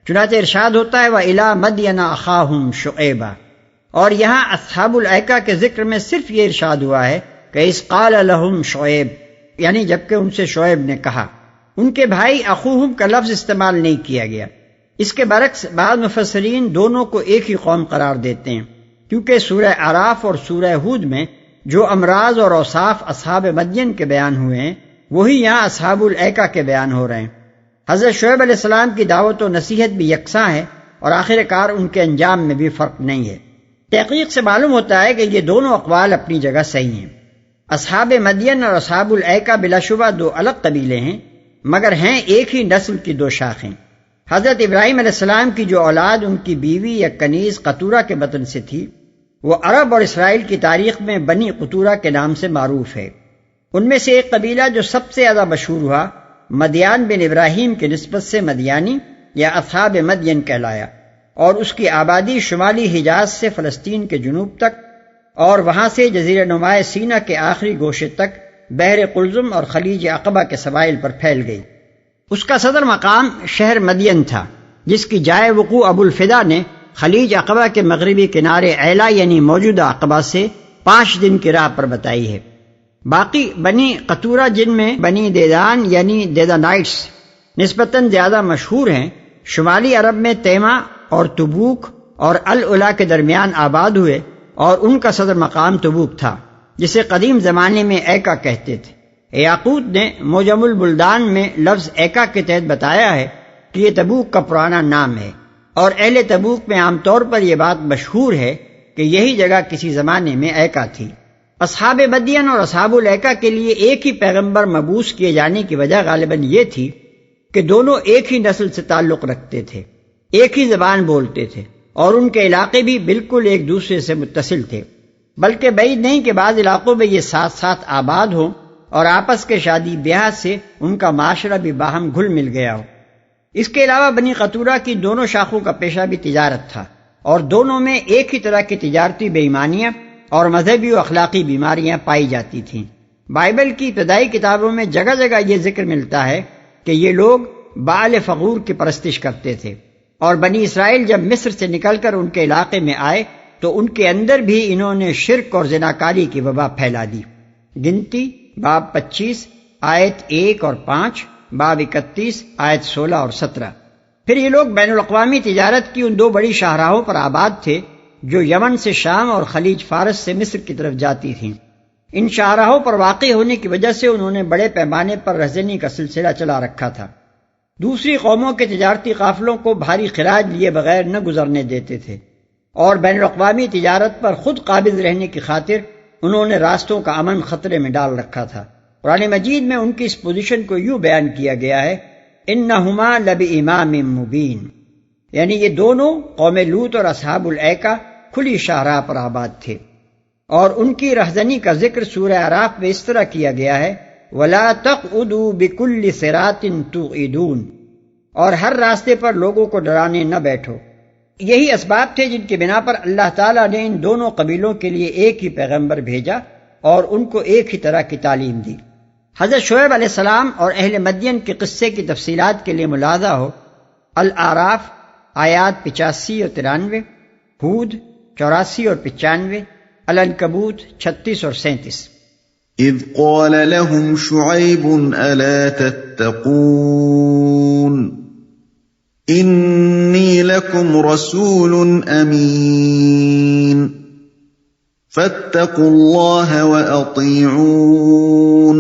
C: چنانچہ ارشاد ہوتا ہے وَإِلَىٰ مَدْيَنَ أَخَاهُمْ شُعَيْبًا، اور یہاں اصحاب الایکہ کے ذکر میں صرف یہ ارشاد ہوا ہے کہ اذ قال لهم شعیب، یعنی جبکہ ان سے شعیب نے کہا۔ ان کے بھائی اخوہم کا لفظ استعمال نہیں کیا گیا۔ اس کے برعکس بعض مفسرین دونوں کو ایک ہی قوم قرار دیتے ہیں، کیونکہ سورہ اعراف اور سورہ ہود میں جو امراض اور اوصاف اصحاب مدین کے بیان ہوئے ہیں وہی یہاں اصحاب الایکہ کے بیان ہو رہے ہیں۔ حضرت شعیب علیہ السلام کی دعوت و نصیحت بھی یکساں ہے، اور آخر کار ان کے انجام میں بھی فرق نہیں ہے۔ تحقیق سے معلوم ہوتا ہے کہ یہ دونوں اقوال اپنی جگہ صحیح ہیں۔ اصحاب مدین اور اصحاب الایکہ بلا شبہ دو الگ قبیلے ہیں، مگر ہیں ایک ہی نسل کی دو شاخیں۔ حضرت ابراہیم علیہ السلام کی جو اولاد ان کی بیوی یا کنیز قطورہ کے بطن سے تھی، وہ عرب اور اسرائیل کی تاریخ میں بنی قطورہ کے نام سے معروف ہے۔ ان میں سے ایک قبیلہ جو سب سے زیادہ مشہور ہوا مدیان بن ابراہیم کی نسبت سے مدیانی یا اصحاب مدین کہلایا، اور اس کی آبادی شمالی حجاز سے فلسطین کے جنوب تک اور وہاں سے جزیرہ نما سینا کے آخری گوشے تک بحر قلزم اور خلیج عقبہ کے سواحل پر پھیل گئی۔ اس کا صدر مقام شہر مدین تھا، جس کی جائے وقوع ابو الفدا نے خلیج عقبہ کے مغربی کنارے ایلا یعنی موجودہ عقبہ سے 5 دن کی راہ پر بتائی ہے۔ باقی بنی قطورہ جن میں بنی دیدان یعنی دیدانائٹس نسبتاً زیادہ مشہور ہیں، شمالی عرب میں تیما اور تبوک اور العلا کے درمیان آباد ہوئے، اور ان کا صدر مقام تبوک تھا، جسے قدیم زمانے میں ایکا کہتے تھے۔ یاقوت نے موجم البلدان میں لفظ ایکا کے تحت بتایا ہے کہ یہ تبوک کا پرانا نام ہے، اور اہل تبوک میں عام طور پر یہ بات مشہور ہے کہ یہی جگہ کسی زمانے میں ایکا تھی۔ اصحاب مدین اور اصحاب الایکہ کے لیے ایک ہی پیغمبر مبعوث کیے جانے کی وجہ غالباً یہ تھی کہ دونوں ایک ہی نسل سے تعلق رکھتے تھے، ایک ہی زبان بولتے تھے، اور ان کے علاقے بھی بالکل ایک دوسرے سے متصل تھے۔ بلکہ بعید نہیں کہ بعض علاقوں میں یہ ساتھ ساتھ آباد ہوں اور آپس کے شادی بیاہ سے ان کا معاشرہ بھی باہم گھل مل گیا ہو۔ اس کے علاوہ بنی قطورہ کی دونوں شاخوں کا پیشہ بھی تجارت تھا، اور دونوں میں ایک ہی طرح کی تجارتی بے ایمانیاں اور مذہبی و اخلاقی بیماریاں پائی جاتی تھیں۔ بائبل کی ابتدائی کتابوں میں جگہ جگہ یہ ذکر ملتا ہے کہ یہ لوگ بعل فغور کی پرستش کرتے تھے۔ اور بنی اسرائیل جب مصر سے نکل کر ان کے علاقے میں آئے تو ان کے اندر بھی انہوں نے شرک اور زناکاری کی وبا پھیلا دی۔ گنتی باب 25 آیت 1 اور 5، باب 31 آیت 16 اور 17۔ پھر یہ لوگ بین الاقوامی تجارت کی ان 2 بڑی شاہراہوں پر آباد تھے جو یمن سے شام اور خلیج فارس سے مصر کی طرف جاتی تھیں۔ ان شاہراہوں پر واقع ہونے کی وجہ سے انہوں نے بڑے پیمانے پر رہزنی کا سلسلہ چلا رکھا تھا۔ دوسری قوموں کے تجارتی قافلوں کو بھاری خراج لیے بغیر نہ گزرنے دیتے تھے، اور بین الاقوامی تجارت پر خود قابض رہنے کی خاطر انہوں نے راستوں کا امن خطرے میں ڈال رکھا تھا۔ قرآن مجید میں ان کی اس پوزیشن کو یوں بیان کیا گیا ہے، انہما لبامام مبین، یعنی یہ دونوں قوم لوط اور اصحاب الایکہ کھلی شاہراہ پر آباد تھے۔ اور ان کی رہزنی کا ذکر سورہ اعراف میں اس طرح کیا گیا ہے، وَلَا تَقْعُدُوا بِكُلِّ صِرَاطٍ تُوعِدُونَ، اور ہر راستے پر لوگوں کو ڈرانے نہ بیٹھو۔ یہی اسباب تھے جن کی بنا پر اللہ تعالیٰ نے ان دونوں قبیلوں کے لیے ایک ہی پیغمبر بھیجا اور ان کو ایک ہی طرح کی تعلیم دی۔ حضرت شعیب علیہ السلام اور اہل مدین کے قصے کی تفصیلات کے لیے ملاحظہ ہو الاعراف آیات 85 اور 93، ہود 84 اور 95، العنکبوت 36 اور 37۔
A: اذ قال لهم شعيب ألا تتقون إني لكم رسول أمين فاتقوا الله وأطيعون۔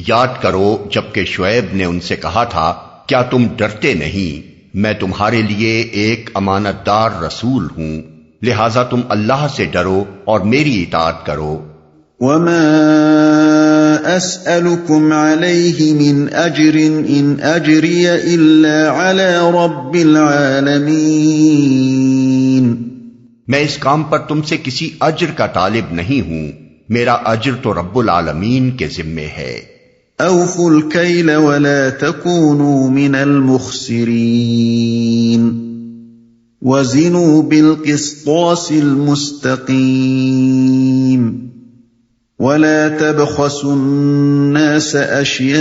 B: یاد کرو جبکہ شعیب نے ان سے کہا تھا، کیا تم ڈرتے نہیں؟ میں تمہارے لیے ایک امانت دار رسول ہوں، لہذا تم اللہ سے ڈرو اور میری اطاعت کرو۔
A: وما أسألكم عليه من أجر إن أجري إلا على رب العالمين۔
B: میں اس کام پر تم سے کسی اجر کا طالب نہیں ہوں، میرا اجر تو رب العالمین کے ذمے ہے۔
A: أوفوا الكيل ولا تكونوا من المخسرين وزنوا بالقسطاس المستقيم ولا تبخسوا الناس أشياءهم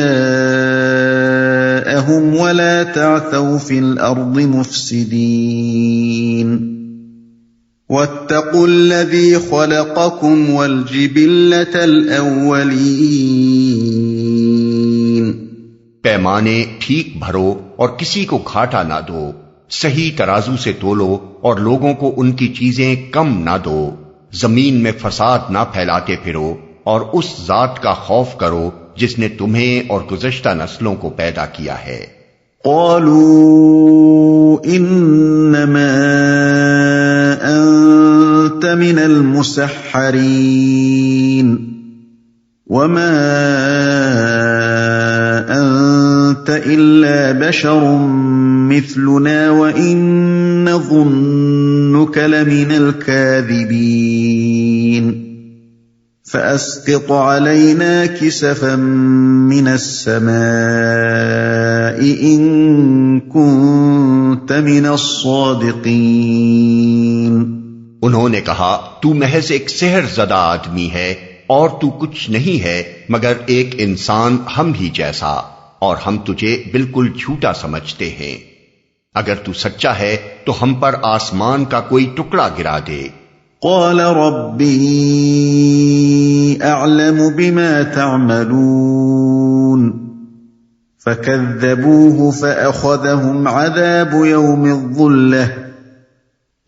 A: ولا تعثوا في الأرض مفسدين واتقوا الذي خلقكم والجبلة الأولين۔
B: پیمانے ٹھیک بھرو اور کسی کو گھاٹا نہ دو، صحیح ترازو سے تولو اور لوگوں کو ان کی چیزیں کم نہ دو، زمین میں فساد نہ پھیلاتے پھرو، اور اس ذات کا خوف کرو جس نے تمہیں اور گزشتہ نسلوں کو پیدا کیا ہے۔
A: قالوا انما انت من المسحرين وما انت الا بشر مثلنا وان نظنك لمن الكاذبين فأسقط علينا كسفا من السماء إن كنت من الصادقين۔
B: انہوں نے کہا، تو محض ایک سحر زدہ آدمی ہے اور تو کچھ نہیں ہے مگر ایک انسان ہم ہی جیسا، اور ہم تجھے بالکل جھوٹا سمجھتے ہیں۔ اگر تو سچا ہے تو ہم پر آسمان کا کوئی ٹکڑا گرا دے۔
A: قال ربي أعلم بما تعملون فكذبوه فأخذهم عذاب يوم الظلة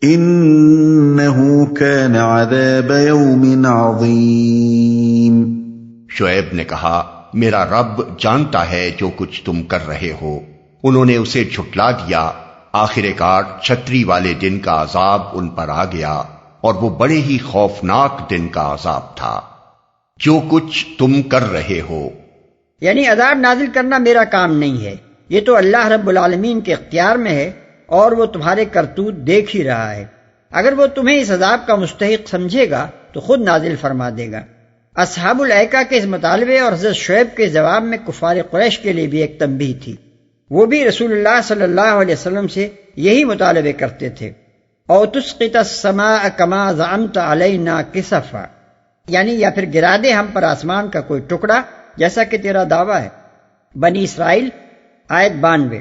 A: إنه كان عذاب يوم عظيم۔
B: شعیب نے کہا، میرا رب جانتا ہے جو کچھ تم کر رہے ہو۔ انہوں نے اسے جھٹلا دیا، آخر کار چھتری والے دن کا عذاب ان پر آ گیا، اور وہ بڑے ہی خوفناک دن کا عذاب تھا۔ جو کچھ تم کر رہے ہو،
C: یعنی عذاب نازل کرنا میرا کام نہیں ہے، یہ تو اللہ رب العالمین کے اختیار میں ہے، اور وہ تمہارے کرتوت دیکھ ہی رہا ہے۔ اگر وہ تمہیں اس عذاب کا مستحق سمجھے گا تو خود نازل فرما دے گا۔ اصحاب الایکہ کے اس مطالبے اور حضرت شعیب کے جواب میں کفار قریش کے لیے بھی ایک تنبیہ تھی۔ وہ بھی رسول اللہ صلی اللہ علیہ وسلم سے یہی مطالبے کرتے تھے، او تسقط السماء کما زعمت علینا کسفا، یعنی یا پھر گرا دے ہم پر آسمان کا کوئی ٹکڑا جیسا کہ تیرا دعویٰ ہے۔ بنی اسرائیل آیت 92۔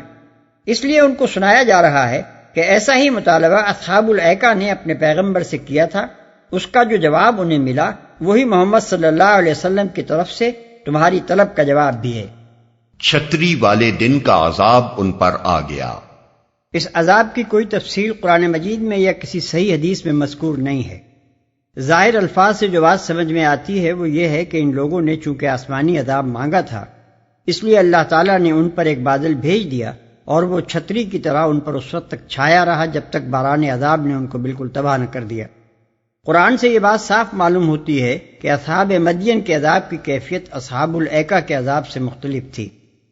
C: اس لیے ان کو سنایا جا رہا ہے کہ ایسا ہی مطالبہ اصحاب الایکہ نے اپنے پیغمبر سے کیا تھا، اس کا جو جواب انہیں ملا وہی محمد صلی اللہ علیہ وسلم کی طرف سے تمہاری طلب کا جواب بھی ہے۔
B: چھتری والے دن کا عذاب ان پر آ گیا۔
C: اس عذاب کی کوئی تفصیل قرآن مجید میں یا کسی صحیح حدیث میں مذکور نہیں ہے۔ ظاہر الفاظ سے جو بات سمجھ میں آتی ہے وہ یہ ہے کہ ان لوگوں نے چونکہ آسمانی عذاب مانگا تھا، اس لیے اللہ تعالیٰ نے ان پر ایک بادل بھیج دیا اور وہ چھتری کی طرح ان پر اس وقت تک چھایا رہا جب تک باران عذاب نے ان کو بالکل تباہ نہ کر دیا۔ قرآن سے یہ بات صاف معلوم ہوتی ہے کہ اصحاب مدین کے عذاب کی کیفیت اصحاب الایکہ کے عذاب سے مختلف تھی۔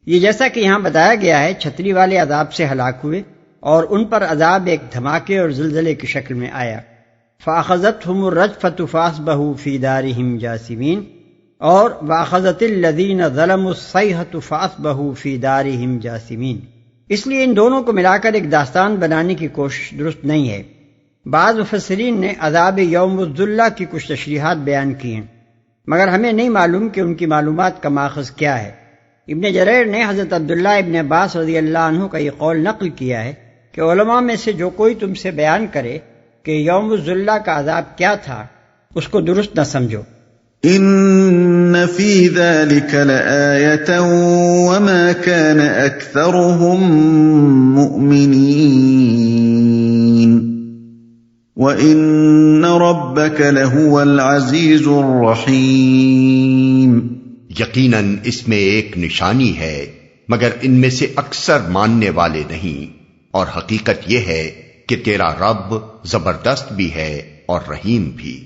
C: یہ جیسا کہ یہاں بتایا گیا ہے چھتری والے عذاب سے ہلاک ہوئے اور ان پر عذاب ایک دھماکے اور زلزلے کی شکل میں آیا۔ فَأَخَذَتْهُمُ الرَّجْفَةُ فَأَصْبَحُوا فِي دَارِهِمْ جَاثِمِينَ اور وَأَخَذَتِ الَّذِينَ ظَلَمُوا الصَّيْحَةُ فَأَصْبَحُوا فِي دَارِهِمْ جَاثِمِينَ۔ اس لیے ان دونوں کو ملا کر ایک داستان بنانے کی کوشش درست نہیں ہے۔ بعض مفسرین نے عذاب یوم الذلہ کی کچھ تشریحات بیان کی ہیں، مگر ہمیں نہیں معلوم کہ ان کی معلومات کا ماخذ کیا ہے۔ ابن جریر نے حضرت عبداللہ ابن عباس رضی اللہ عنہ کا یہ قول نقل کیا ہے کہ علماء میں سے جو کوئی تم سے بیان کرے کہ یوم الذلہ کا عذاب کیا تھا اس کو درست نہ سمجھو۔
A: ان فی ذلک لآیۃ وما کان اکثرهم مؤمنین وَإِنَّ رَبَّكَ لَهُوَ الْعَزِيزُ الرَّحِيمُ۔
B: یقیناً اس میں ایک نشانی ہے مگر ان میں سے اکثر ماننے والے نہیں، اور حقیقت یہ ہے کہ تیرا رب زبردست بھی ہے اور رحیم بھی۔